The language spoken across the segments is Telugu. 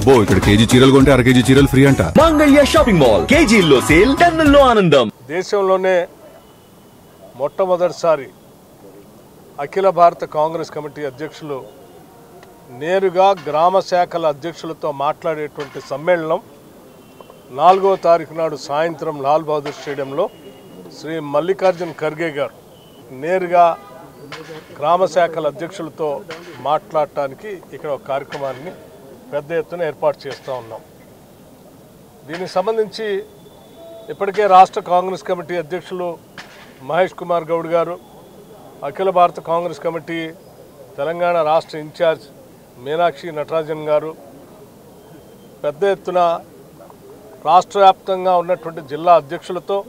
అబ్బో ఇక్కడ కేజీ చీరలు కొంటే అర కేజీ చీరలు ఫ్రీ అంట. మంగళ్య షాపింగ్ మాల్, కేజీల్లో సేల్, టన్నుల్లో ఆనందం. దేశంలోనే మొట్టమొదటిసారి అఖిల భారత కాంగ్రెస్ కమిటీ అధ్యక్షులు నేరుగా గ్రామ శాఖల అధ్యక్షులతో మాట్లాడేటువంటి సమ్మేళనం 4వ తారీఖు నాడు సాయంత్రం లాల్ బహదూర్ స్టేడియంలో శ్రీ మల్లికార్జున్ ఖర్గే గారు నేరుగా గ్రామ శాఖల అధ్యక్షులతో మాట్లాడటానికి ఇక్కడ ఒక కార్యక్రమాన్ని పెద్ద ఎత్తున ఏర్పాటు చేస్తూ ఉన్నాం. దీనికి సంబంధించి ఇప్పటికే రాష్ట్ర కాంగ్రెస్ కమిటీ అధ్యక్షులు మహేష్ కుమార్ గౌడ్ గారు, అఖిల భారత కాంగ్రెస్ కమిటీ తెలంగాణ రాష్ట్ర ఇన్ఛార్జ్ మీనాక్షి నటరాజన్ గారు పెద్ద ఎత్తున రాష్ట్ర వ్యాప్తంగా ఉన్నటువంటి జిల్లా అధ్యక్షులతో,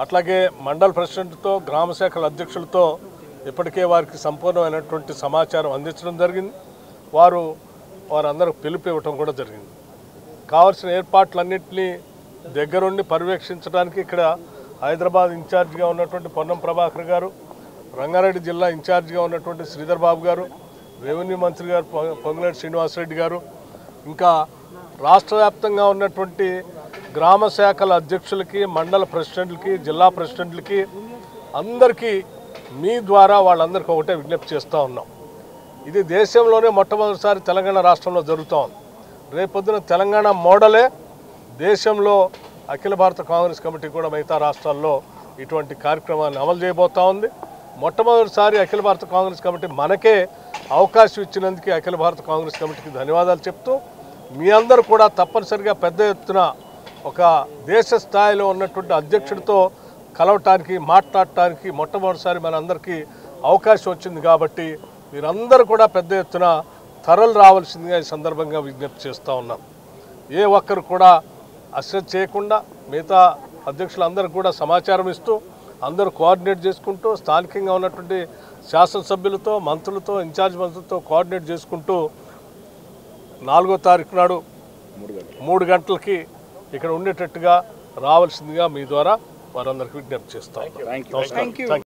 అట్లాగే మండల ప్రెసిడెంట్తో, గ్రామ శాఖల అధ్యక్షులతో ఇప్పటికే వారికి సంపూర్ణమైనటువంటి సమాచారం అందించడం జరిగింది. వారందరూ పిలుపు ఇవ్వటం కూడా జరిగింది. కావాల్సిన ఏర్పాట్లన్నింటినీ దగ్గరుండి పర్యవేక్షించడానికి ఇక్కడ హైదరాబాద్ ఇన్ఛార్జిగా ఉన్నటువంటి పొన్నం ప్రభాకర్ గారు, రంగారెడ్డి జిల్లా ఇన్ఛార్జిగా ఉన్నటువంటి శ్రీధర్ బాబు గారు, రెవెన్యూ మంత్రి గారు పొంగులేటి శ్రీనివాసరెడ్డి గారు, ఇంకా రాష్ట్ర వ్యాప్తంగా ఉన్నటువంటి గ్రామ శాఖల అధ్యక్షులకి, మండల ప్రెసిడెంట్లకి, జిల్లా ప్రెసిడెంట్లకి అందరికీ మీ ద్వారా వాళ్ళందరికీ ఒకటే విజ్ఞప్తి చేస్తూ ఉన్నాం. ఇది దేశంలోనే మొట్టమొదటిసారి తెలంగాణ రాష్ట్రంలో జరుగుతూ ఉంది. రేపొద్దున తెలంగాణ మోడలే దేశంలో అఖిల భారత కాంగ్రెస్ కమిటీ కూడా మిగతా రాష్ట్రాల్లో ఇటువంటి కార్యక్రమాన్ని అమలు చేయబోతూ ఉంది. మొట్టమొదటిసారి అఖిల భారత కాంగ్రెస్ కమిటీ మనకే అవకాశం ఇచ్చినందుకు అఖిల భారత కాంగ్రెస్ కమిటీకి ధన్యవాదాలు చెప్తూ, మీ అందరూ కూడా తప్పనిసరిగా పెద్ద ఎత్తున ఒక దేశ స్థాయిలో ఉన్నటువంటి అధ్యక్షుడితో కలవటానికి, మాట్లాడటానికి మొట్టమొదటిసారి మనందరికీ అవకాశం వచ్చింది. కాబట్టి మీరందరూ కూడా పెద్ద ఎత్తున తరలి రావాల్సిందిగా ఈ సందర్భంగా విజ్ఞప్తి చేస్తూ ఉన్నాం. ఏ ఒక్కరు కూడా అశ్రద్ధ చేయకుండా మిగతా అధ్యక్షులందరూ కూడా సమాచారం ఇస్తూ, అందరూ కోఆర్డినేట్ చేసుకుంటూ, స్థానికంగా ఉన్నటువంటి శాసనసభ్యులతో, మంత్రులతో, ఇన్ఛార్జ్ మంత్రులతో కోఆర్డినేట్ చేసుకుంటూ 4వ తారీఖు నాడు 3 గంటలకి ఇక్కడ ఉండేటట్టుగా రావాల్సిందిగా మీ ద్వారా వారందరికీ విజ్ఞప్తి చేస్తాం.